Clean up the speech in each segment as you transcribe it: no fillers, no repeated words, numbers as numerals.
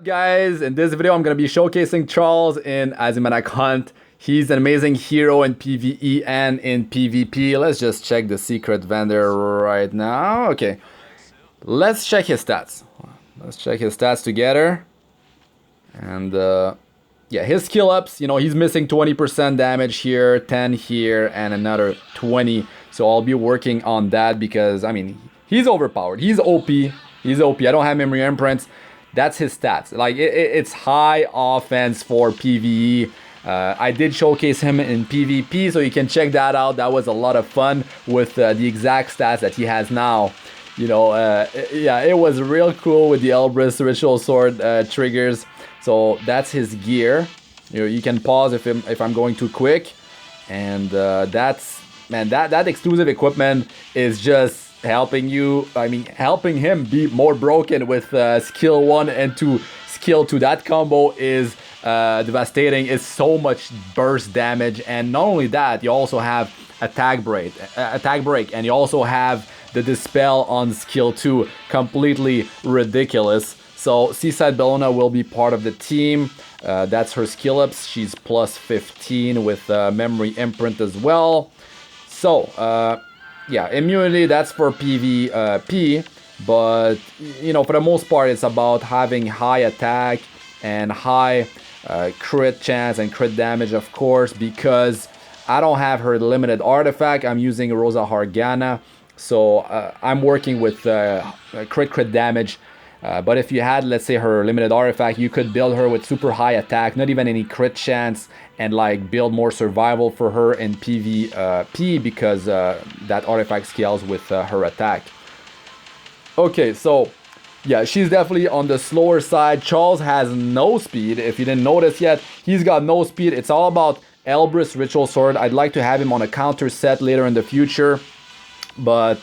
Guys, in this video I'm going to be showcasing Charles in Azimanak Hunt. He's an amazing hero in PvE and in PvP. Let's just check the secret vendor right now. Okay, let's check his stats. Let's check his stats together. And yeah, his skill ups, he's missing 20% damage here, 10 here, and another 20. So I'll be working on that because, he's overpowered. He's OP. He's OP. I don't have memory imprints. That's his stats. Like, it's high offense for PvE. I did showcase him in PvP, so you can check that out. That was a lot of fun with the exact stats that he has now. Yeah, it was real cool with the Elbrus Ritual Sword triggers. So that's his gear. You can pause if I'm going too quick. And that exclusive equipment is just helping him be more broken with skill 1 and 2. Skill 2, that combo is devastating. It's so much burst damage, and not only that, you also have attack break, and you also have the dispel on skill 2. Completely ridiculous. So Seaside Bellona will be part of the team. That's her skill ups. She's plus 15 with memory imprint as well. So yeah, immunity, that's for PvP, but for the most part it's about having high attack and high crit chance and crit damage, of course, because I don't have her limited artifact. I'm using Rosa Hargana, so I'm working with crit damage. But if you had, let's say, her limited artifact, you could build her with super high attack, not even any crit chance, and like build more survival for her in PvP because that artifact scales with her attack. Okay, so yeah, she's definitely on the slower side. Charles has no speed. If you didn't notice yet, he's got no speed. It's all about Elbrus Ritual Sword. I'd like to have him on a counter set later in the future, but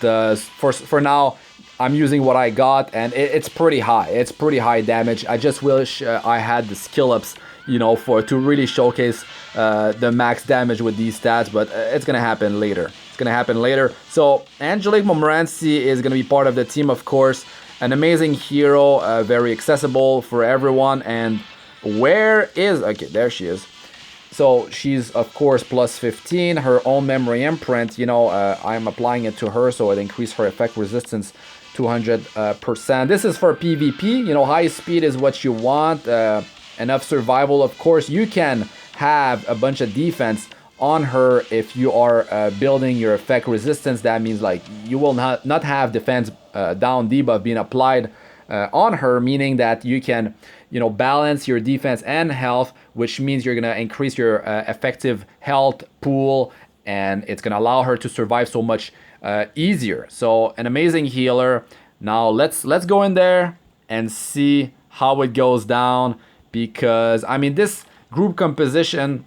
for now, I'm using what I got, and it's pretty high. It's pretty high damage. I just wish I had the skill ups, to really showcase the max damage with these stats, but it's gonna happen later. It's gonna happen later. So Angelic Montmorancy is gonna be part of the team, of course. An amazing hero, very accessible for everyone. And where is... Okay, there she is. So she's, of course, plus 15. Her own memory imprint, I'm applying it to her, so it increased her effect resistance 200%. This is for PvP. High speed is what you want. Enough survival, of course. You can have a bunch of defense on her if you are building your effect resistance. That means like you will not have defense down debuff being applied on her, meaning that you can balance your defense and health, which means you're gonna increase your effective health pool, and it's gonna allow her to survive so much easier. So an amazing healer. Now let's go in there and see how it goes down, because this group composition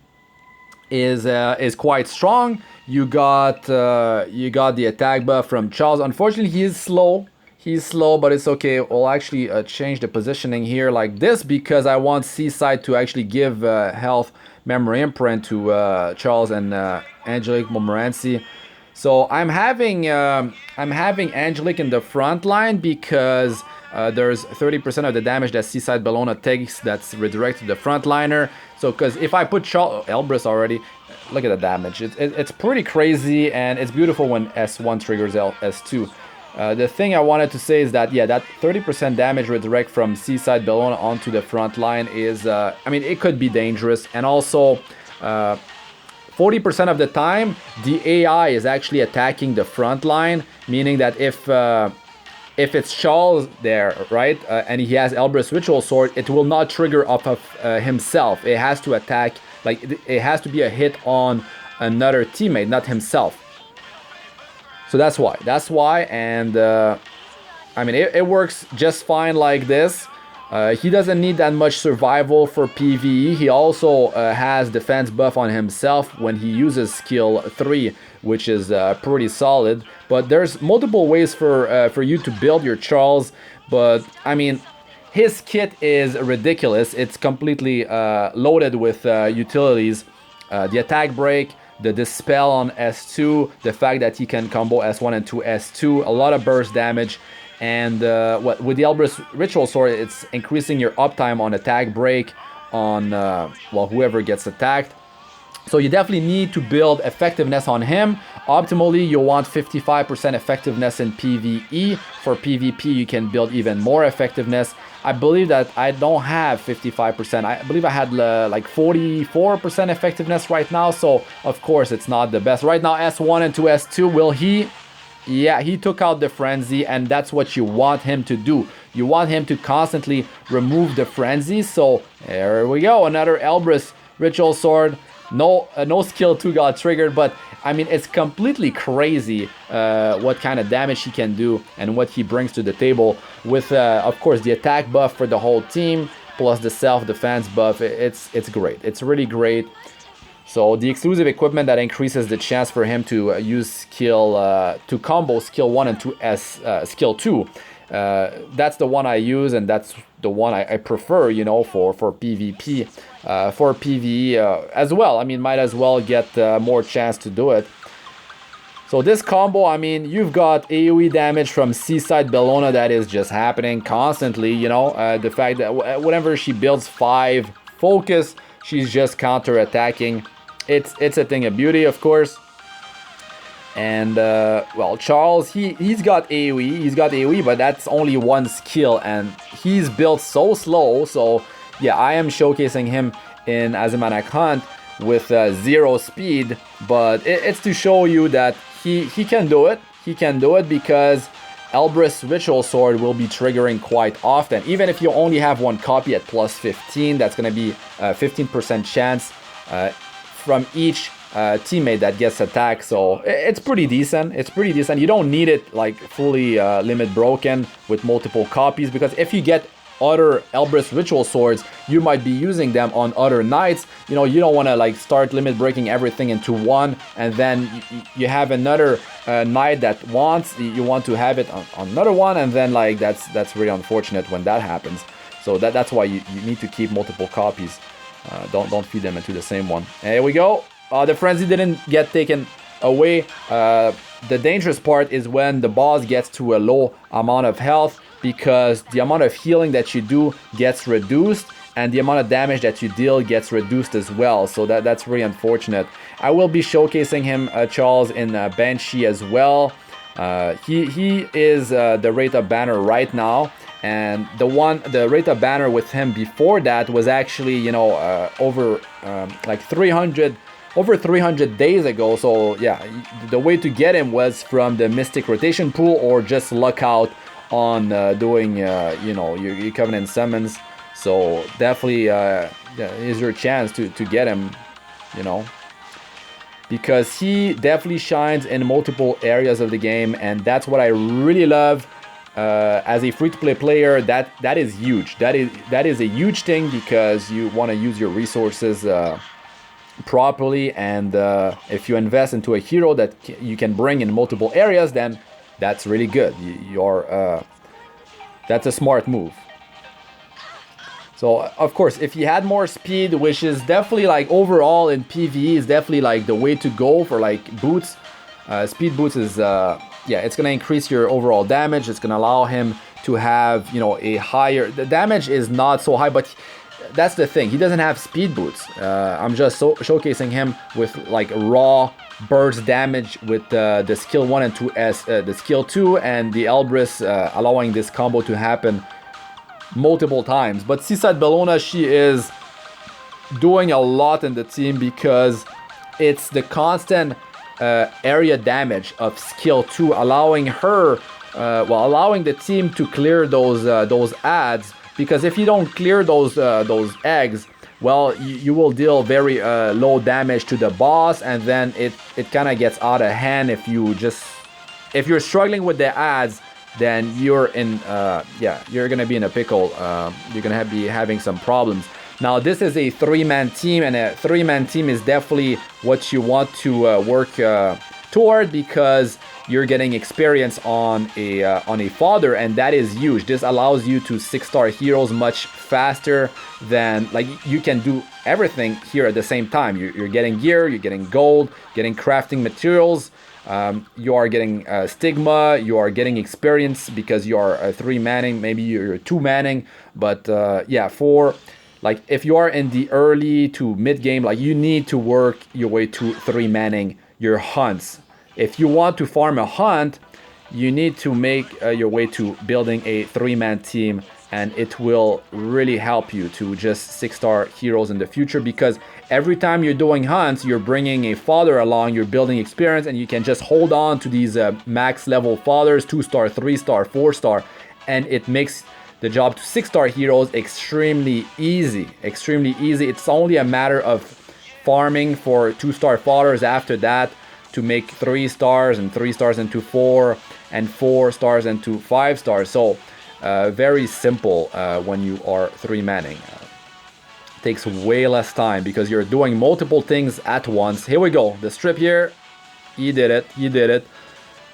is quite strong. You got the attack buff from Charles. Unfortunately, he is slow. He's slow, but it's okay. We'll actually change the positioning here like this because I want Seaside to actually give health memory imprint to Charles and Angelic Montmorancy. So I'm having Angelic in the front line because there's 30% of the damage that Seaside Bellona takes that's redirected to the frontliner. So because if I put Elbrus already, look at the damage. It's pretty crazy, and it's beautiful when S1 triggers S2. The thing I wanted to say is that, yeah, that 30% damage redirect from Seaside Bellona onto the front line is, it could be dangerous. And also, 40% of the time, the AI is actually attacking the front line, meaning that if it's Charles there, right, and he has Elbrus Ritual Sword, it will not trigger off of himself. It has to attack, like, it has to be a hit on another teammate, not himself. So that's why, and it works just fine like this. He doesn't need that much survival for PvE. He also has defense buff on himself when he uses skill 3, which is pretty solid. But there's multiple ways for you to build your Charles, but his kit is ridiculous. It's completely loaded with utilities. The attack break, the dispel on S2, the fact that he can combo S1 and 2 S2, a lot of burst damage, And what with the Elbrus Ritual Sword, it's increasing your uptime on attack break on well, whoever gets attacked. So you definitely need to build effectiveness on him. Optimally, you'll want 55% effectiveness in PvE. For PvP, you can build even more effectiveness. I believe that I don't have 55%. I believe I had like 44% effectiveness right now. So, of course, it's not the best. Right now, S1 and to S2, will he? Yeah, he took out the Frenzy, and that's what you want him to do. You want him to constantly remove the Frenzy. So, there we go. Another Elbrus Ritual Sword. No skill 2 got triggered, but I mean, it's completely crazy what kind of damage he can do and what he brings to the table with, of course, the attack buff for the whole team, plus the self-defense buff. It's great. It's really great. So the exclusive equipment that increases the chance for him to use skill, to combo skill 1 and 2 as skill 2. That's the one I use, and that's the one I prefer, you know, for PvP. For PvE as well, I mean, might as well get more chance to do it. So this combo, I mean, you've got AoE damage from Seaside Bellona that is just happening constantly, you know. The fact that whenever she builds 5 focus, she's just counter-attacking. It's a thing of beauty, of course. And, well, Charles, he's got AoE, but that's only one skill, and he's built so slow, so, yeah, I am showcasing him in Azimanak Hunt with 0 speed, but it's to show you that he can do it. He can do it because Elbrus Ritual Sword will be triggering quite often. Even if you only have one copy at plus 15, that's going to be a 15% chance from each teammate that gets attacked. So it's pretty decent. It's pretty decent. You don't need it like fully limit broken with multiple copies, because if you get other Elbrus Ritual Swords, you might be using them on other knights. You know, you don't want to like start limit breaking everything into one, and then you have another knight that you want to have it on another one, and then like that's really unfortunate when that happens. So that's why you need to keep multiple copies. Don't feed them into the same one. And here we go. The frenzy didn't get taken away. The dangerous part is when the boss gets to a low amount of health, because the amount of healing that you do gets reduced, and the amount of damage that you deal gets reduced as well. So that's really unfortunate. I will be showcasing him, Charles, in Banshee as well. He is the rate of banner right now, and the rate of banner with him before that was actually, you know, over 300 days ago. So yeah, the way to get him was from the Mystic Rotation Pool, or just luck out on doing you know, your Covenant summons. So definitely is your chance to get him, you know, because he definitely shines in multiple areas of the game, and that's what I really love. As a free-to-play player, that is huge. That is a huge thing, because you want to use your resources properly, and if you invest into a hero that you can bring in multiple areas, then that's really good. That's a smart move. So of course, if you had more speed, which is definitely like overall in PvE is definitely like the way to go for like boots. Speed boots is yeah, it's gonna increase your overall damage. It's gonna allow him to have, you know, a higher. The damage is not so high, but that's the thing. He doesn't have speed boots. I'm just showcasing him with like raw burst damage with the skill 1 and 2 as the skill 2 and the Elbrus, allowing this combo to happen multiple times. But Seaside Bellona, she is doing a lot in the team, because it's the constant area damage of skill 2 allowing her, allowing the team to clear those adds. Because if you don't clear those eggs, well, you will deal very low damage to the boss, and then it kind of gets out of hand. If you're struggling with the adds, then you're in you're gonna be in a pickle. You're gonna be having some problems. Now this is a 3-man team, and a 3-man team is definitely what you want to work toward, because you're getting experience on a fodder, and that is huge. This allows you to 6-star heroes much faster than, like, you can do everything here at the same time. You're getting gear, you're getting gold, getting crafting materials, You are getting stigma, you are getting experience because you are 3 manning, maybe you're 2 manning, but yeah, for like if you are in the early to mid game, like you need to work your way to 3 manning your hunts. If you want to farm a hunt, you need to make your way to building a 3-man team, and it will really help you to just 6-star heroes in the future, because every time you're doing hunts, you're bringing a fodder along, you're building experience, and you can just hold on to these max level fodders, 2-star, 3-star, 4-star, and it makes the job to 6-star heroes extremely easy. Extremely easy. It's only a matter of farming for 2-star fodders after that to make 3 stars and 3 stars into 4 and 4 stars into 5 stars. So very simple when you are 3 manning. Takes way less time because you're doing multiple things at once. Here we go. The strip here. You did it. You did it.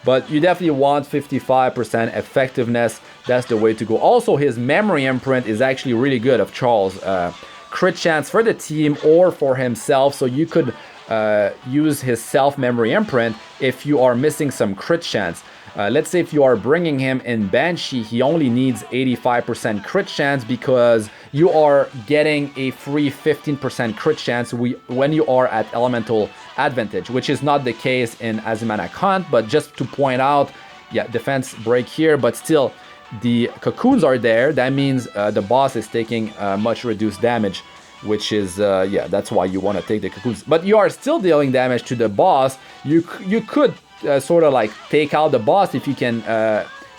But you definitely want 55% effectiveness. That's the way to go. Also, his memory imprint is actually really good of Charles. Crit chance for the team or for himself. So you could use his self memory imprint if you are missing some crit chance. Let's say if you are bringing him in Banshee, he only needs 85% crit chance because you are getting a free 15% crit chance when you are at elemental advantage, which is not the case in Azimanak Hunt. But just to point out, yeah, defense break here, but still the cocoons are there. That means the boss is taking much reduced damage, which is yeah, that's why you want to take the cocoons. But you are still dealing damage to the boss. You could sort of like take out the boss if you can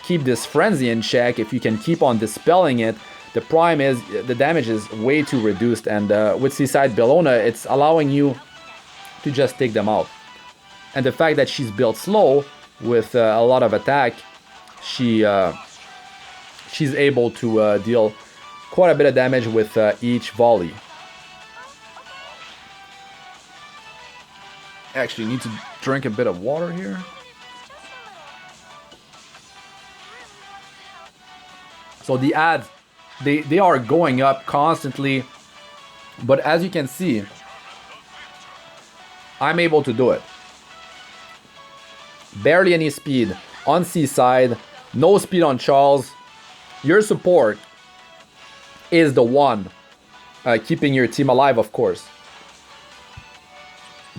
keep this frenzy in check, if you can keep on dispelling it. The prime is the damage is way too reduced, and with Seaside Bellona, it's allowing you to just take them out. And the fact that she's built slow with a lot of attack, she's able to deal quite a bit of damage with each volley. Actually need to drink a bit of water here. So the ads, they are going up constantly, but as you can see, I'm able to do it. Barely any speed on Seaside, no speed on Charles. Your support is the one keeping your team alive, of course.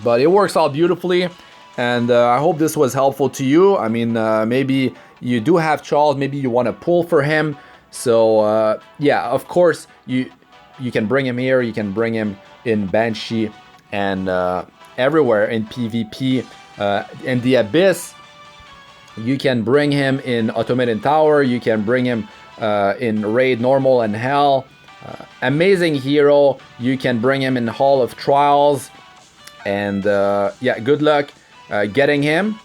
But it works out beautifully, and I hope this was helpful to you. I mean, maybe you do have Charles, maybe you want to pull for him. So yeah, of course, you can bring him here, you can bring him in Banshee, and everywhere in PvP. In the Abyss, you can bring him in Automated Tower, you can bring him in Raid Normal and Hell. Amazing hero, you can bring him in Hall of Trials. And yeah, good luck getting him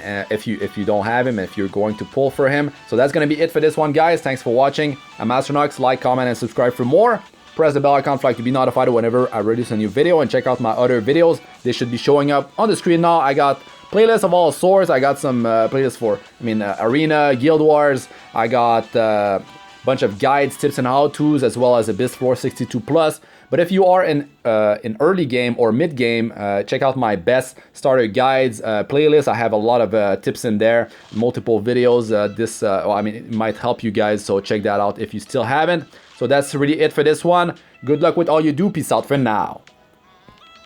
if you don't have him, if you're going to pull for him. So that's going to be it for this one, guys. Thanks for watching. I'm Astranox. Like, comment, and subscribe for more. Press the bell icon flag to be notified whenever I release a new video, and check out my other videos. They should be showing up on the screen now. I got playlists of all sorts. I got some playlists for, Arena, Guild Wars. I got a bunch of guides, tips, and how-tos, as well as Abyss 462 Plus. But if you are in early game or mid game, check out my best starter guides playlist. I have a lot of tips in there, multiple videos. It might help you guys, so check that out if you still haven't. So that's really it for this one. Good luck with all you do. Peace out for now.